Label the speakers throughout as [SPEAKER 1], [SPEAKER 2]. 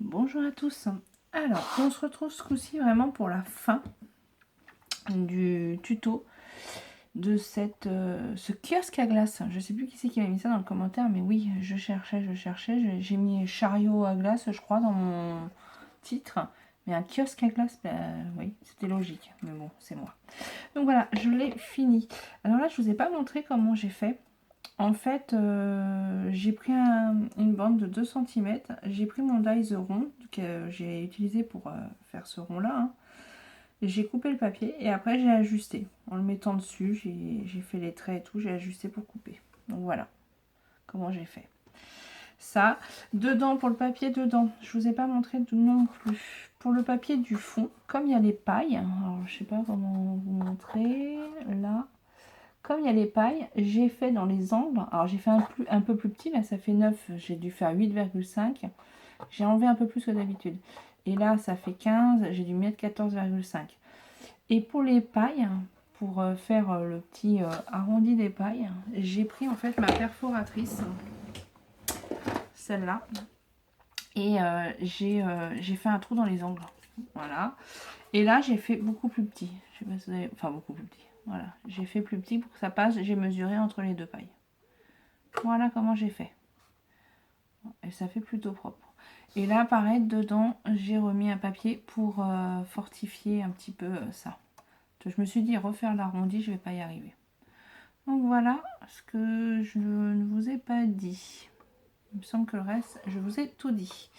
[SPEAKER 1] Bonjour à tous. Alors, on se retrouve ce coup-ci vraiment pour la fin du tuto de ce kiosque à glace. Je sais plus qui c'est qui m'a mis ça dans le commentaire, mais oui, je cherchais. J'ai mis chariot à glace, je crois, dans mon titre. Mais un kiosque à glace, oui, c'était logique. Mais bon, c'est moi. Donc voilà, je l'ai fini. Alors là, je vous ai pas montré comment j'ai fait. En fait, j'ai pris une bande de 2 cm. J'ai pris mon dies rond que j'ai utilisé pour faire ce rond-là. Hein. J'ai coupé le papier et après j'ai ajusté. En le mettant dessus, j'ai fait les traits et tout. J'ai ajusté pour couper. Donc voilà comment j'ai fait. Ça, dedans, pour le papier dedans, je vous ai pas montré non plus. Pour le papier du fond, comme il y a les pailles, alors je sais pas comment vous montrer, là... Comme il y a les pailles, j'ai fait dans les angles, alors j'ai fait un peu plus petit, là ça fait 9, j'ai dû faire 8,5. J'ai enlevé un peu plus que d'habitude. Et là ça fait 15, j'ai dû mettre 14,5. Et pour les pailles, pour faire le petit arrondi des pailles, j'ai pris en fait ma perforatrice, celle-là, et j'ai fait un trou dans les angles. Voilà. Et là j'ai fait beaucoup plus petit. Je sais pas si vous avez... Enfin beaucoup plus petit. Voilà, j'ai fait plus petit pour que ça passe, j'ai mesuré entre les deux pailles. Voilà comment j'ai fait. Et ça fait plutôt propre. Et là, pareil, dedans, j'ai remis un papier pour fortifier un petit peu ça. Je me suis dit, refaire l'arrondi, je vais pas y arriver. Donc voilà ce que je ne vous ai pas dit. Il me semble que le reste, je vous ai tout dit.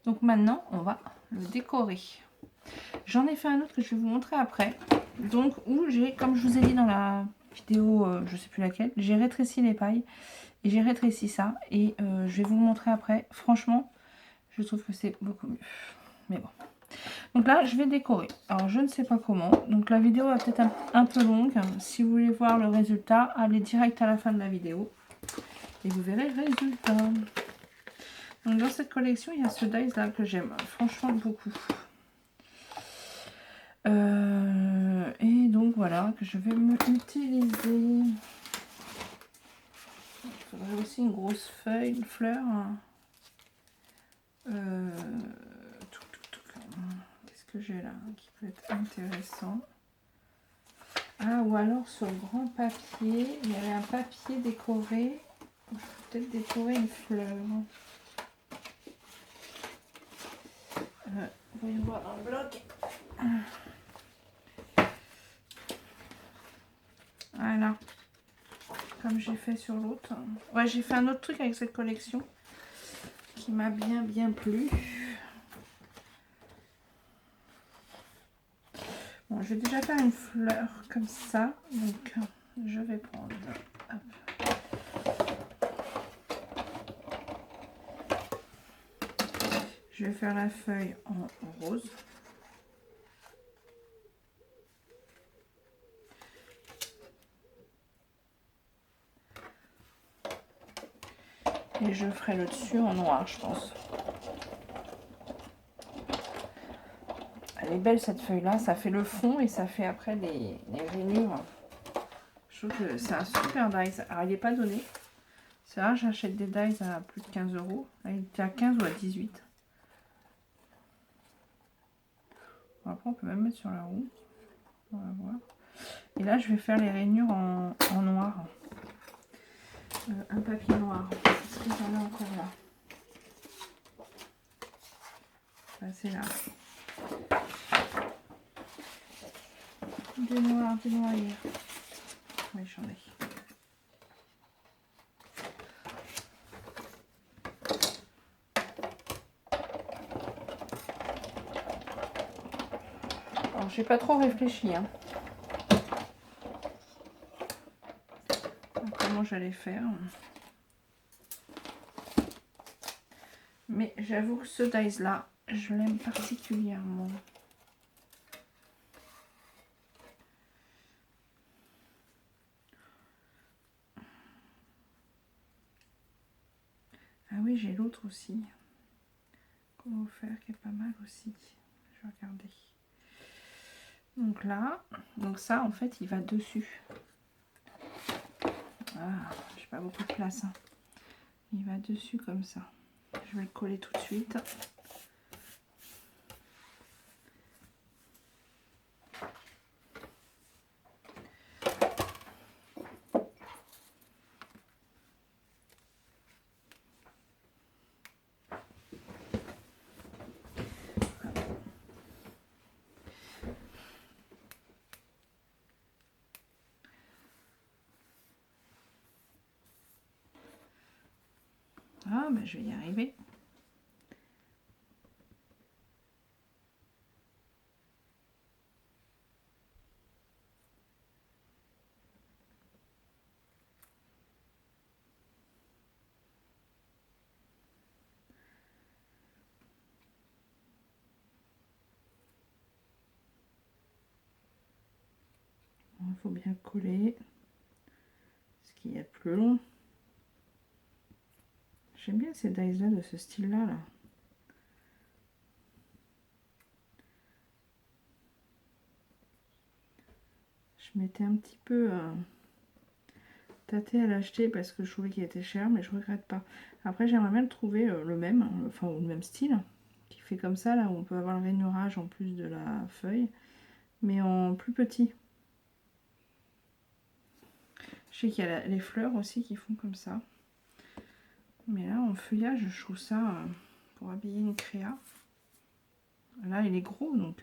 [SPEAKER 1] Donc maintenant, on va le décorer. J'en ai fait un autre que je vais vous montrer après. Donc, où j'ai, comme je vous ai dit dans la vidéo, je sais plus laquelle, j'ai rétréci les pailles. Et j'ai rétréci ça. Et je vais vous le montrer après. Franchement, je trouve que c'est beaucoup mieux. Mais bon. Donc là, je vais décorer. Alors, je ne sais pas comment. Donc la vidéo va peut-être un peu longue. Si vous voulez voir le résultat, allez direct à la fin de la vidéo. Et vous verrez le résultat. Donc dans cette collection, il y a ce dies là que j'aime franchement beaucoup. Et donc voilà, que je vais me utiliser. Il faudrait aussi une grosse feuille, une fleur. Qu'est-ce que j'ai là qui peut être intéressant? Ah, ou alors sur le grand papier, il y avait un papier décoré. Je peux peut-être décorer une fleur. Voyons voir dans le bloc. Voilà. Comme j'ai fait sur l'autre. Ouais, j'ai fait un autre truc avec cette collection qui m'a bien plu. Bon, je vais déjà faire une fleur comme ça. Donc, je vais prendre... Hop. Je vais faire la feuille en rose. Et je ferai le dessus en noir, je pense. Elle est belle cette feuille-là. Ça fait le fond et ça fait après les rainures. Je trouve que c'est un super dies. Alors, il n'est pas donné. C'est rare, j'achète des dies à plus de 15 €. Là, il était à 15 ou à 18. Bon, après, on peut même mettre sur la roue. On va voir. Et là, je vais faire les rainures en noir. Un papier noir. Est-ce que j'en ai encore là? C'est là. Du noir hier. Oui, j'en ai. Alors, j'ai pas trop réfléchi. Hein. Comment j'allais faire. Mais j'avoue que ce dies là, je l'aime particulièrement. Ah oui, j'ai l'autre aussi. Comment faire qui est pas mal aussi. Je vais regarder. Donc là, donc ça en fait il va dessus. Ah, j'ai pas beaucoup de place. Hein. Il va dessus comme ça. Je vais le coller tout de suite. bah, je vais y arriver. Il faut bien coller ce qu'il y a de plus long. J'aime bien ces dies là de ce style là, Je m'étais un petit peu tâtée à l'acheter parce que je trouvais qu'il était cher, mais je regrette pas. Après j'aimerais bien le trouver le même, enfin le même style, qui fait comme ça là où on peut avoir le rainurage en plus de la feuille, mais en plus petit. Je sais qu'il y a les fleurs aussi qui font comme ça. Mais là, en feuillage, je trouve ça pour habiller une créa. Là, il est gros, donc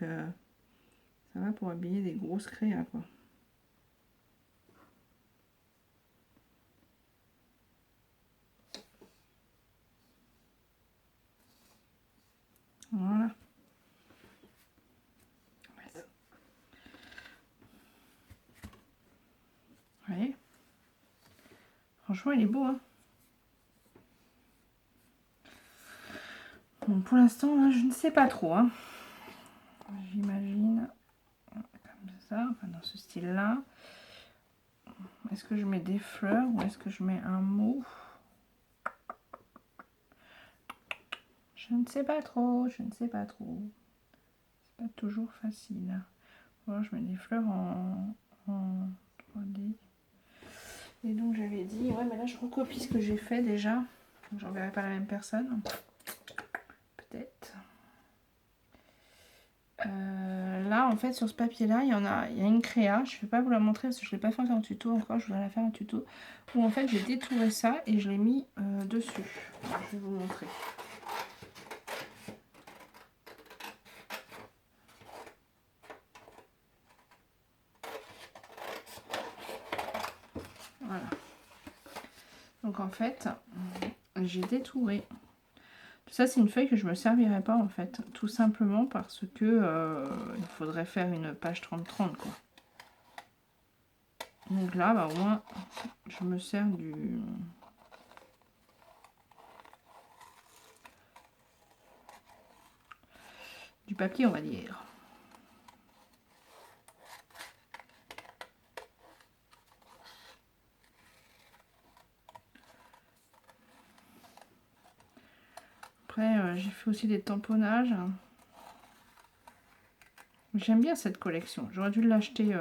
[SPEAKER 1] ça va pour habiller des grosses créas, quoi. Voilà. Vous voyez? Franchement, il est beau, hein. Bon, pour l'instant, je ne sais pas trop, hein. J'imagine comme ça, enfin, dans ce style-là. Est-ce que je mets des fleurs ou est-ce que je mets un mot? Je ne sais pas trop, je ne sais pas trop. C'est pas toujours facile. Voilà, je mets des fleurs en 3D. Et donc j'avais dit, ouais mais là je recopie ce que j'ai fait déjà. J'enverrai pas la même personne. Peut-être. Là en fait sur ce papier là, il y a une créa. Je ne vais pas vous la montrer parce que je ne l'ai pas fait en tuto encore. Je voudrais la faire en tuto. Où en fait j'ai détouré ça et je l'ai mis dessus. Je vais vous montrer. Voilà. Donc en fait, j'ai détouré. Ça c'est une feuille que je me servirai pas en fait. Tout simplement parce que il faudrait faire une page 30-30 quoi. Donc là, bah, au moins, je me sers du papier, on va dire. Après, j'ai fait aussi des tamponnages. J'aime bien cette collection. J'aurais dû l'acheter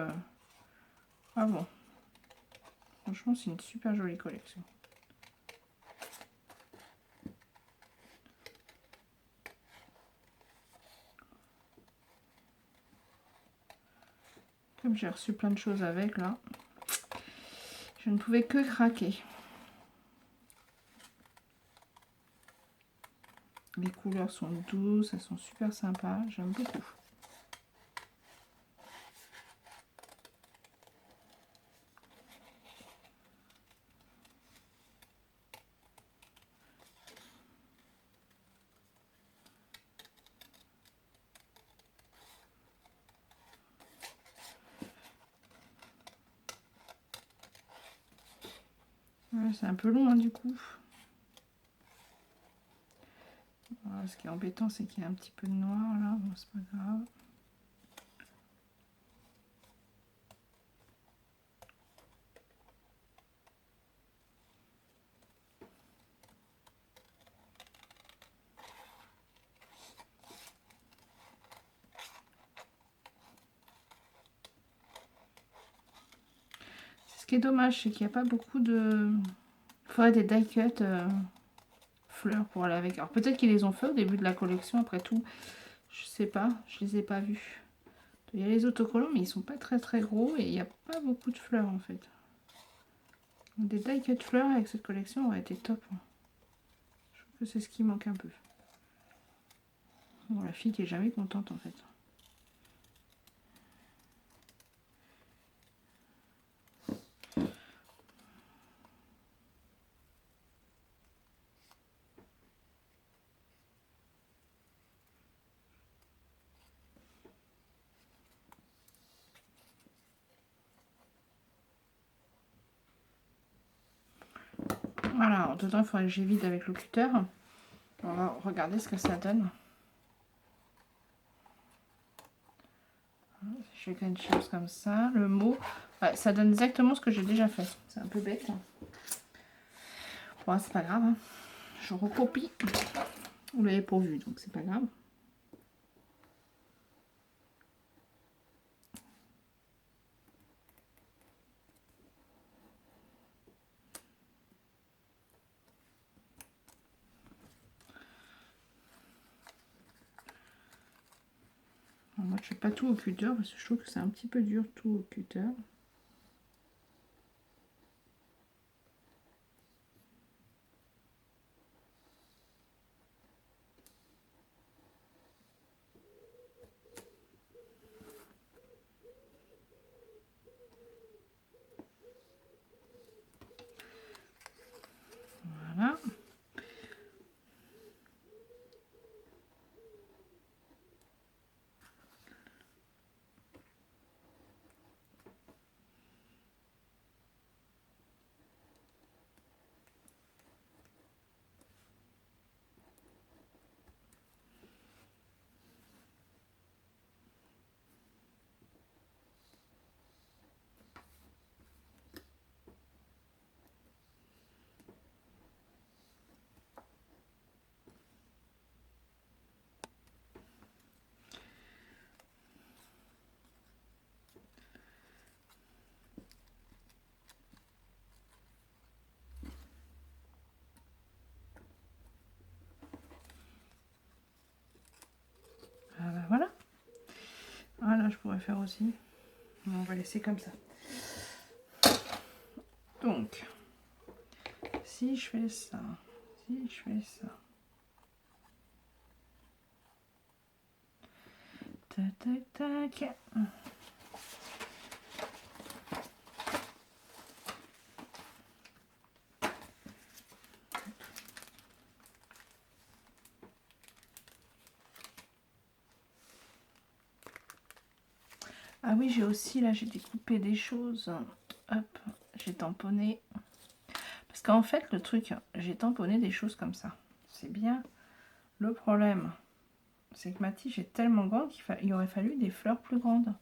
[SPEAKER 1] avant. Franchement, c'est une super jolie collection. Comme j'ai reçu plein de choses avec, là, je ne pouvais que craquer. Les couleurs sont douces, elles sont super sympas. J'aime beaucoup. Ouais, c'est un peu long, hein, du coup. Voilà, ce qui est embêtant, c'est qu'il y a un petit peu de noir, là. Bon, c'est pas grave. Ce qui est dommage, c'est qu'il n'y a pas beaucoup de... Il faudrait des die cut fleurs pour aller avec. Alors peut-être qu'ils les ont fait au début de la collection, après tout. Je sais pas, je les ai pas vus. Il y a les autocollants, mais ils sont pas très très gros et il n'y a pas beaucoup de fleurs en fait. Des die cut fleurs avec cette collection aurait été top. Je trouve que c'est ce qui manque un peu. Bon, la fille qui est jamais contente en fait. Voilà, en tout temps, il faudrait que j'évite avec le cutter. On va regarder ce que ça donne. Je fais quelque chose comme ça. Le mot, ouais, ça donne exactement ce que j'ai déjà fait. C'est un peu bête. Bon, c'est pas grave. Hein. Je recopie. Vous l'avez pas vu, donc c'est pas grave. Alors, moi, je fais pas tout au cutter parce que je trouve que c'est un petit peu dur tout au cutter. Voilà. Ah bah voilà. Voilà, je pourrais faire aussi. On va laisser comme ça. Donc, si je fais ça, si je fais ça. Tac, tac, tac. Ah oui, j'ai aussi, là, j'ai découpé des choses. Hop, j'ai tamponné. Parce qu'en fait, le truc, j'ai tamponné des choses comme ça. C'est bien. Le problème, c'est que ma tige est tellement grande qu'il aurait fallu des fleurs plus grandes. Vous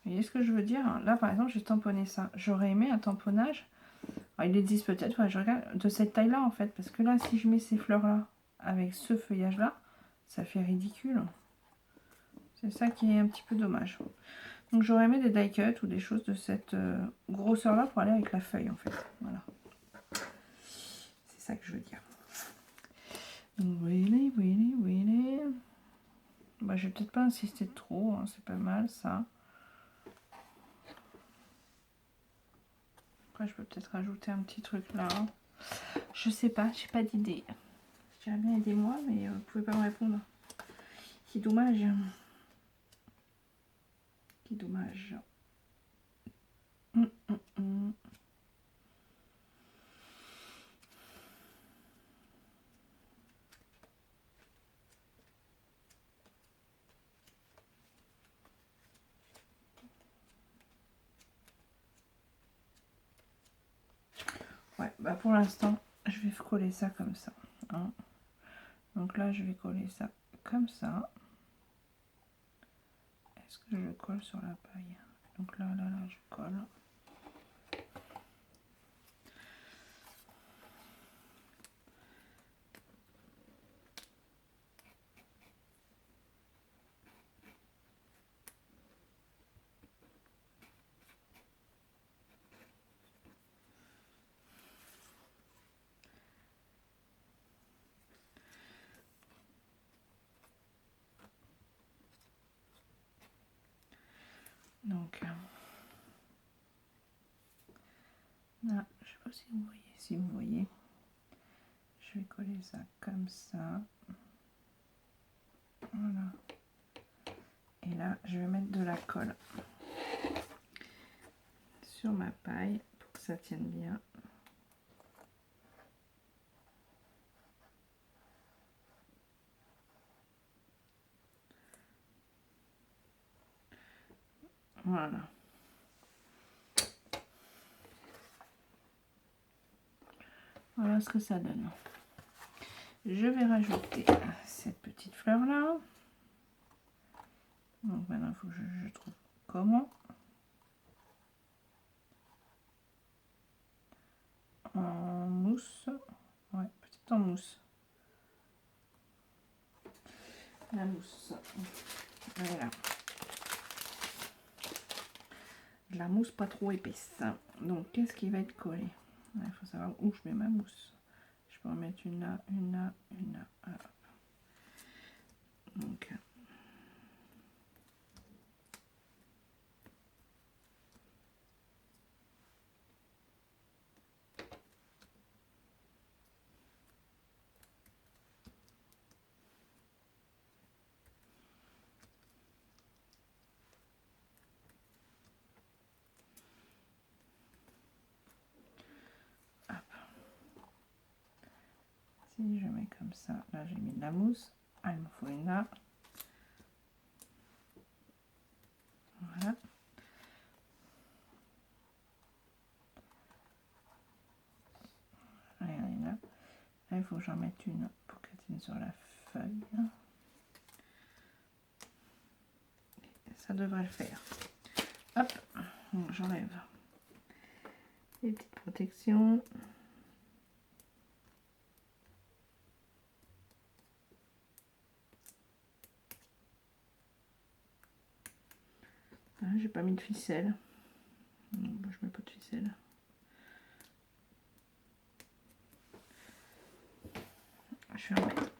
[SPEAKER 1] voyez ce que je veux dire? Là, par exemple, j'ai tamponné ça. J'aurais aimé un tamponnage. Alors, il existe peut-être, ouais, je regarde, de cette taille-là, en fait. Parce que là, si je mets ces fleurs-là avec ce feuillage-là, ça fait ridicule. C'est ça qui est un petit peu dommage. Donc j'aurais aimé des die cuts ou des choses de cette grosseur là pour aller avec la feuille en fait. Voilà. C'est ça que je veux dire. Oui, oui, oui. Bah, je vais peut-être pas insister trop, hein, c'est pas mal ça. Après je peux peut-être rajouter un petit truc là. Je sais pas, j'ai pas d'idée. J'aimerais bien aidez-moi, mais vous pouvez pas me répondre. C'est dommage. C'est dommage. Hum. Ouais, bah pour l'instant, je vais coller ça comme ça. Hein. Donc là, je vais coller ça comme ça. Est-ce que je le colle sur la paille? Donc là, je colle. Donc là, je sais pas si vous voyez. Si vous voyez, je vais coller ça comme ça. Voilà. Et là, je vais mettre de la colle sur ma paille pour que ça tienne bien. Voilà. Voilà ce que ça donne. Je vais rajouter cette petite fleur là. Donc maintenant il faut que je trouve comment. En mousse. Ouais, petite en mousse. La mousse. Voilà. De la mousse pas trop épaisse. Donc qu'est-ce qui va être collé? Il faut savoir où je mets ma mousse. Je peux en mettre une là, une là, une là. Voilà. Donc si je mets comme ça, là j'ai mis de la mousse. Ah, il me faut une là. Voilà. Allez, là. Là, il faut que j'en mette une pour qu'elle tienne sur la feuille. Et ça devrait le faire. Hop, donc j'enlève les petites protections. Ah, j'ai pas mis de ficelle. Bon, je mets pas de ficelle. Je vais remettre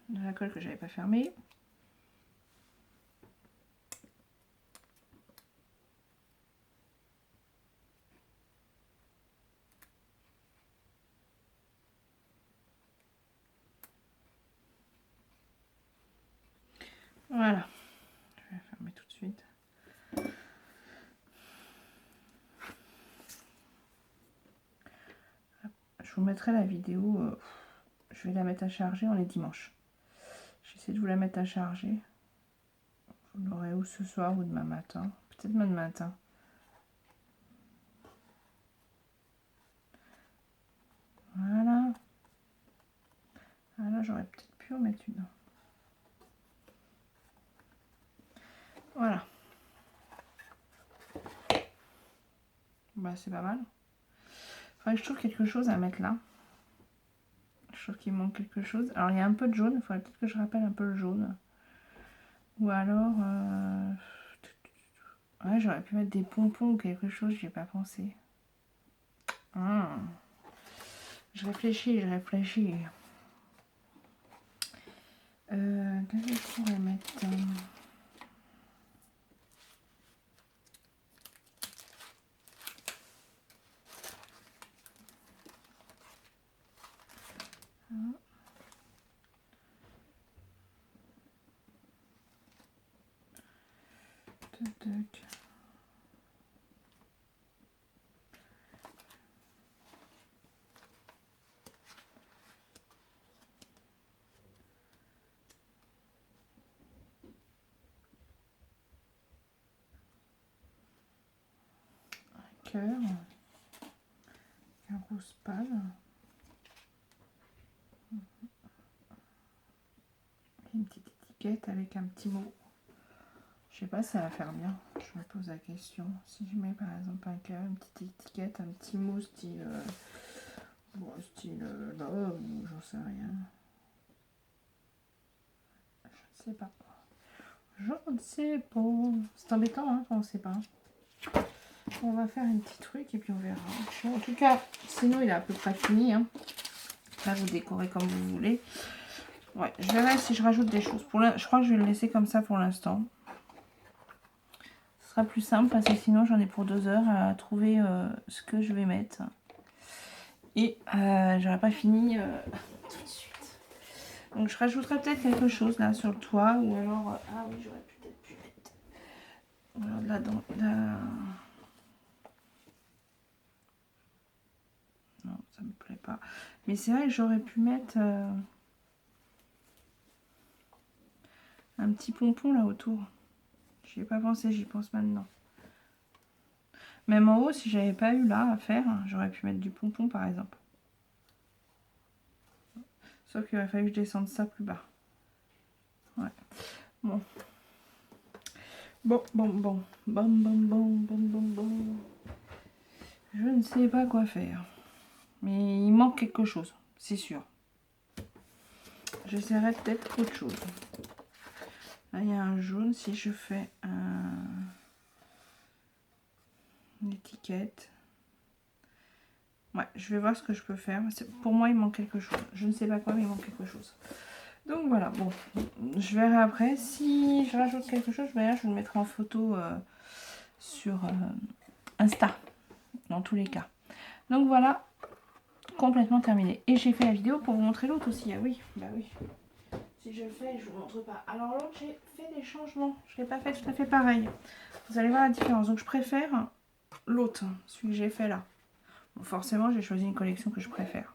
[SPEAKER 1] de la colle que j'avais pas fermée. Voilà, je vais fermer tout de suite. Je vous mettrai la vidéo, je vais la mettre à charger, on est dimanche. J'essaie de vous la mettre à charger. Vous l'aurez ou ce soir ou demain matin, peut-être demain matin. Voilà. Ah là, j'aurais peut-être pu en mettre une. Voilà. Bah, c'est pas mal. Faudrait que je trouve quelque chose à mettre là. Je trouve qu'il manque quelque chose. Alors, il y a un peu de jaune. Il faudrait peut-être que je rappelle un peu le jaune. Ou alors... ouais, j'aurais pu mettre des pompons ou quelque chose. J'y ai pas pensé. Je réfléchis, je réfléchis. Qu'est-ce que je pourrais mettre? Tac. Un cœur. Un rose pâle. Une petite étiquette avec un petit mot. Je sais pas si ça va faire bien. Je me pose la question. Si je mets par exemple un cœur, une petite étiquette, un petit mot style... style love ou j'en sais rien. Je ne sais pas. Je ne sais pas. C'est embêtant hein, quand on ne sait pas. On va faire un petit truc et puis on verra. En tout cas, sinon il est à peu près fini. Hein. Là, vous décorez comme vous voulez. Ouais, je verrai si je rajoute des choses. Je crois que je vais le laisser comme ça pour l'instant. Ce sera plus simple parce que sinon j'en ai pour 2 heures à trouver ce que je vais mettre. Et j'aurais pas fini tout de suite. Donc je rajouterai peut-être quelque chose là sur le toit. Ou alors... ah oui, j'aurais peut-être pu mettre... Alors là, non, ça me plaît pas. Mais c'est vrai que j'aurais pu mettre un petit pompon là autour. J'y ai pas pensé, j'y pense maintenant. Même en haut, si j'avais pas eu là à faire, j'aurais pu mettre du pompon par exemple. Sauf qu'il va falloir que je descende ça plus bas. Ouais. Bon. Bon. Je ne sais pas quoi faire. Mais il manque quelque chose, c'est sûr. J'essaierai peut-être autre chose. Là, il y a un jaune. Si je fais une étiquette. Ouais, je vais voir ce que je peux faire. Pour moi, il manque quelque chose. Je ne sais pas quoi, mais il manque quelque chose. Donc voilà, bon. Je verrai après. Si je rajoute quelque chose, je vais le mettre en photo sur Insta. Dans tous les cas. Donc voilà, complètement terminé. Et j'ai fait la vidéo pour vous montrer l'autre aussi. Ah oui, bah oui. Si je le fais, je vous montre pas. Alors l'autre, j'ai fait des changements. Je ne l'ai pas fait tout à fait pareil. Vous allez voir la différence. Donc je préfère l'autre, celui que j'ai fait là. Bon, forcément, j'ai choisi une collection que je préfère.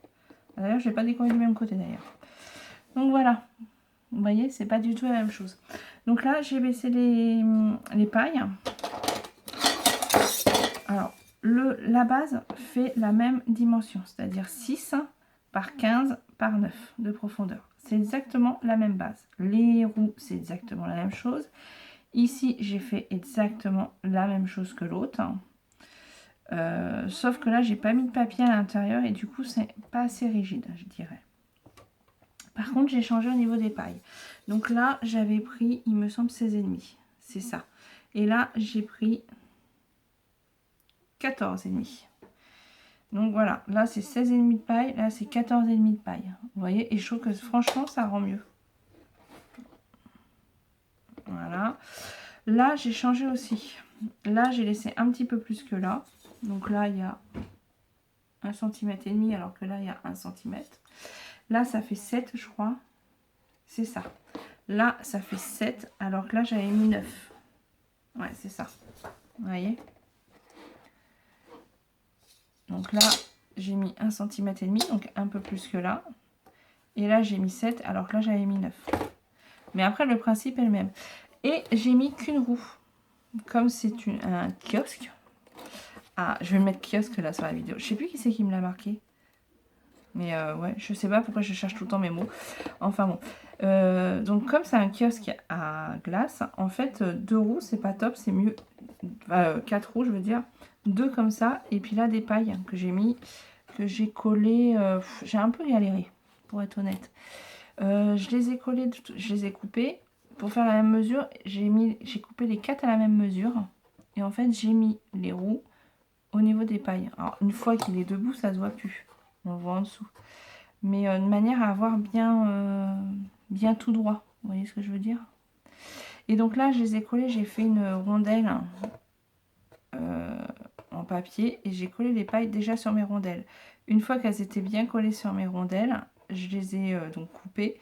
[SPEAKER 1] D'ailleurs, je n'ai pas décoré du même côté d'ailleurs. Donc voilà. Vous voyez, c'est pas du tout la même chose. Donc là, j'ai baissé les pailles. Alors, la base fait la même dimension, c'est-à-dire 6 par 15 par 9 de profondeur. C'est exactement la même base. Les roues, c'est exactement la même chose. Ici, j'ai fait exactement la même chose que l'autre. Sauf que là, j'ai pas mis de papier à l'intérieur et du coup, c'est pas assez rigide, je dirais. Par contre, j'ai changé au niveau des pailles. Donc là, j'avais pris, il me semble, 16,5. C'est ça. Et là, j'ai pris 14,5. Donc voilà, là c'est 16,5 de paille, là c'est 14,5 de paille. Vous voyez, et je trouve que franchement ça rend mieux. Voilà. Là j'ai changé aussi. Là j'ai laissé un petit peu plus que là. Donc là il y a 1,5 cm alors que là il y a 1 cm. Là ça fait 7 je crois. C'est ça. Là ça fait 7 alors que là j'avais mis 9. Ouais c'est ça. Vous voyez. Donc là, j'ai mis 1,5 cm, donc un peu plus que là. Et là, j'ai mis 7, alors que là, j'avais mis 9. Mais après, le principe est le même. Et j'ai mis qu'une roue. Comme c'est un kiosque. Ah, je vais mettre kiosque là sur la vidéo. Je sais plus qui c'est qui me l'a marqué. Mais ouais, je sais pas pourquoi je cherche tout le temps mes mots. Enfin bon. Donc comme c'est un kiosque à glace, en fait, 2 roues, c'est pas top, c'est mieux. 4 roues, je veux dire. 2 comme ça. Et puis là, des pailles que j'ai mis, que j'ai collé. J'ai un peu galéré, pour être honnête. Je les ai collées, je les ai coupées. Pour faire la même mesure, j'ai coupé les 4 à la même mesure. Et en fait, j'ai mis les roues au niveau des pailles. Alors, une fois qu'il est debout, ça se voit plus. On le voit en dessous. Mais de manière à avoir bien tout droit. Vous voyez ce que je veux dire? Et donc là, je les ai collés. J'ai fait une rondelle en papier. Et j'ai collé les pailles déjà sur mes rondelles. Une fois qu'elles étaient bien collées sur mes rondelles, je les ai donc coupées.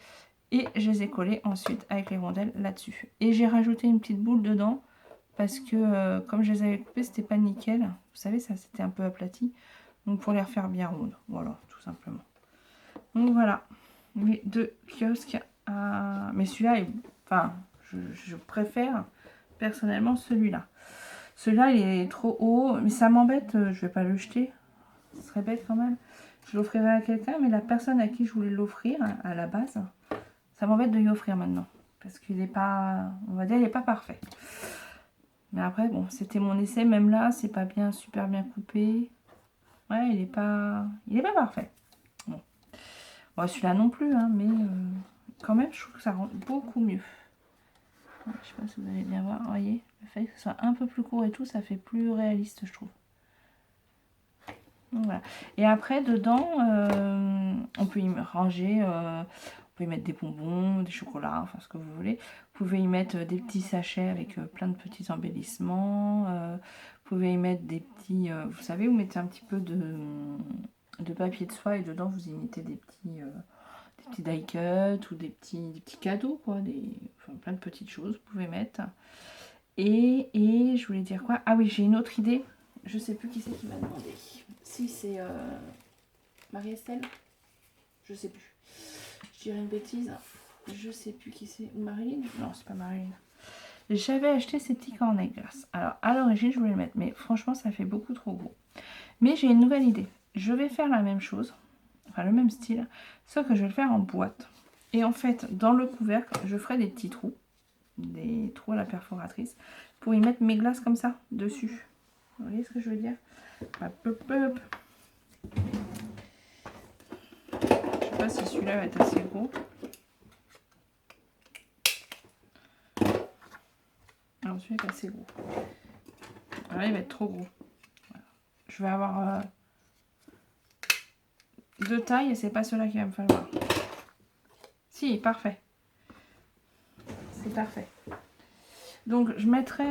[SPEAKER 1] Et je les ai collées ensuite avec les rondelles là-dessus. Et j'ai rajouté une petite boule dedans. Parce que comme je les avais coupées, c'était pas nickel. Vous savez, ça c'était un peu aplati. Donc pour les refaire bien rondes. Voilà, tout simplement. Donc voilà. Mes 2 kiosques. Mais celui-là, enfin, je préfère personnellement celui-là. Celui-là, il est trop haut. Mais ça m'embête. Je vais pas le jeter. Ce serait bête quand même. Je l'offrirai à quelqu'un. Mais la personne à qui je voulais l'offrir à la base, ça m'embête de lui offrir maintenant. Parce qu'il n'est pas, on va dire, il n'est pas parfait. Mais après, bon, c'était mon essai. Même là, c'est pas bien, super bien coupé. Ouais, il est pas parfait. Bon, bon celui-là non plus, hein, mais quand même, je trouve que ça rend beaucoup mieux. Ouais, je sais pas si vous allez bien voir. Vous voyez, le fait que ce soit un peu plus court et tout, ça fait plus réaliste, je trouve. Donc, voilà. Et après, dedans, on peut y ranger. Vous pouvez mettre des bonbons, des chocolats, enfin ce que vous voulez. Vous pouvez y mettre des petits sachets avec plein de petits embellissements. Vous pouvez y mettre des petits... vous savez, vous mettez un petit peu de papier de soie et dedans vous y mettez des petits die cut ou des petits cadeaux, quoi. Enfin, plein de petites choses vous pouvez mettre. Et je voulais dire quoi? Ah oui, j'ai une autre idée. Je sais plus qui c'est qui m'a demandé. Si c'est Marie-Estelle, je sais plus. Je dirais une bêtise. Je sais plus qui c'est. Ou Marilyn? Non, c'est pas Marilyn. J'avais acheté ces petits cornets de glace. Alors, à l'origine, je voulais le mettre. Mais franchement, ça fait beaucoup trop gros. Mais j'ai une nouvelle idée. Je vais faire la même chose. enfin le même style, sauf que je vais le faire en boîte. Et en fait, dans le couvercle, je ferai des petits trous, des trous à la perforatrice, pour y mettre mes glaces comme ça, dessus. Vous voyez ce que je veux dire? Hop, hop, hop. Je sais pas si celui-là va être assez gros. Alors celui-là est assez gros. Alors là, il va être trop gros. Voilà. Je vais avoir deux tailles et c'est pas cela qu'il va me falloir. Si, parfait. C'est parfait. Donc je mettrai,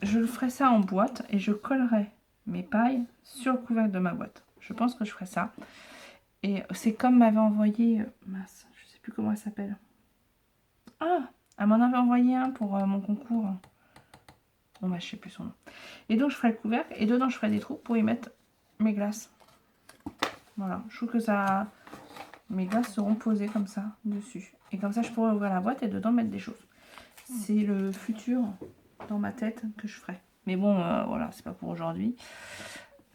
[SPEAKER 1] je ferai ça en boîte et je collerai mes pailles sur le couvercle de ma boîte. Je pense que je ferai ça. Et c'est comme m'avait envoyé, mince, je sais plus comment elle s'appelle. Ah, elle m'en avait envoyé un pour mon concours. Bon bah je sais plus son nom. Et donc je ferai le couvercle et dedans je ferai des trous pour y mettre mes glaces. Voilà, je trouve que ça, mes glaces seront posées comme ça dessus. Et comme ça je pourrai ouvrir la boîte et dedans mettre des choses. C'est le futur dans ma tête que je ferai. Mais bon, voilà, c'est pas pour aujourd'hui.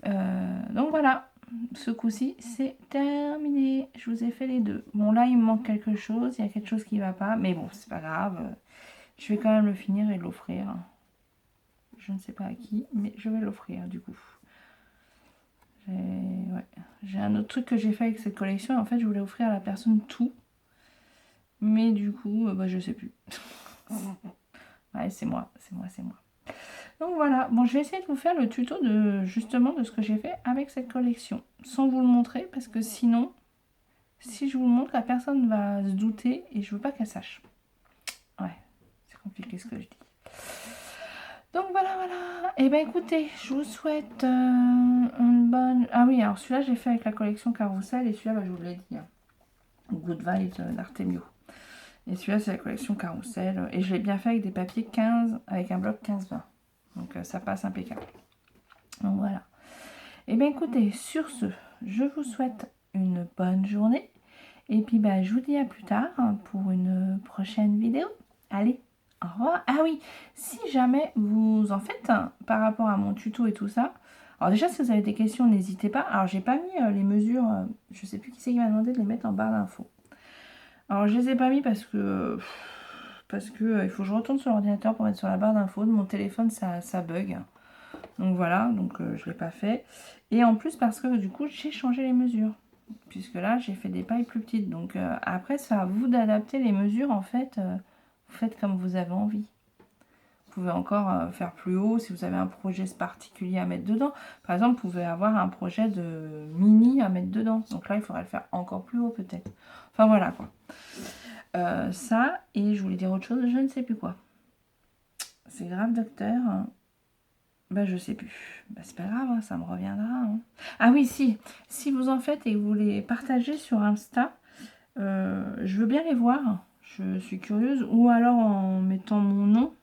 [SPEAKER 1] Donc voilà, ce coup-ci, c'est terminé. Je vous ai fait les deux. Bon, là, il me manque quelque chose. Il y a quelque chose qui va pas. Mais bon, c'est pas grave. Je vais quand même le finir et l'offrir. Je ne sais pas à qui, mais je vais l'offrir du coup. J'ai un autre truc que j'ai fait avec cette collection. En fait, je voulais offrir à la personne tout. Mais du coup, bah, je sais plus. Ouais, c'est moi. Donc voilà, bon je vais essayer de vous faire le tuto de justement de ce que j'ai fait avec cette collection. Sans vous le montrer parce que sinon, si je vous le montre, la personne va se douter et je veux pas qu'elle sache. Ouais, c'est compliqué ce que je dis. Donc voilà. Et ben écoutez, je vous souhaite une bonne... Ah oui, alors celui-là j'ai fait avec la collection Carousel et celui-là, bah, je vous l'ai dit. Hein. Good Vibes d'Artemio. Et celui-là c'est la collection Carousel. Et je l'ai bien fait avec des papiers 15, avec un bloc 15-20. Donc ça passe impeccable. Donc voilà. Et bien écoutez, sur ce, je vous souhaite une bonne journée. Et puis bah, je vous dis à plus tard pour une prochaine vidéo. Allez, au revoir. Ah oui, si jamais vous en faites par rapport à mon tuto et tout ça. Alors déjà, si vous avez des questions, n'hésitez pas. Alors j'ai pas mis les mesures, je sais plus qui c'est qui m'a demandé de les mettre en barre d'infos. Alors je les ai pas mis parce que il faut que je retourne sur l'ordinateur pour mettre sur la barre d'infos. De mon téléphone, ça bug. Donc voilà, donc je ne l'ai pas fait. Et en plus parce que du coup j'ai changé les mesures. Puisque là j'ai fait des pailles plus petites. Donc après c'est à vous d'adapter les mesures en fait. Vous faites comme vous avez envie. Vous pouvez encore faire plus haut si vous avez un projet particulier à mettre dedans. Par exemple, vous pouvez avoir un projet de mini à mettre dedans. Donc là il faudrait le faire encore plus haut peut-être. Enfin voilà quoi. Ça, et je voulais dire autre chose, je ne sais plus quoi. C'est grave docteur. Bah je sais plus. Bah c'est pas grave, hein, ça me reviendra. Hein. Ah oui, si vous en faites et que vous les partagez sur Insta, je veux bien les voir. Je suis curieuse. Ou alors en mettant mon nom.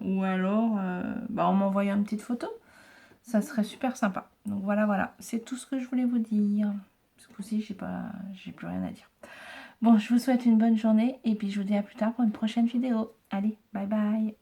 [SPEAKER 1] Ou alors en m'envoyant une petite photo. Ça serait super sympa. Donc voilà. C'est tout ce que je voulais vous dire. Ce coup-ci, j'ai plus rien à dire. Bon, je vous souhaite une bonne journée. Et puis je vous dis à plus tard pour une prochaine vidéo. Allez, bye bye.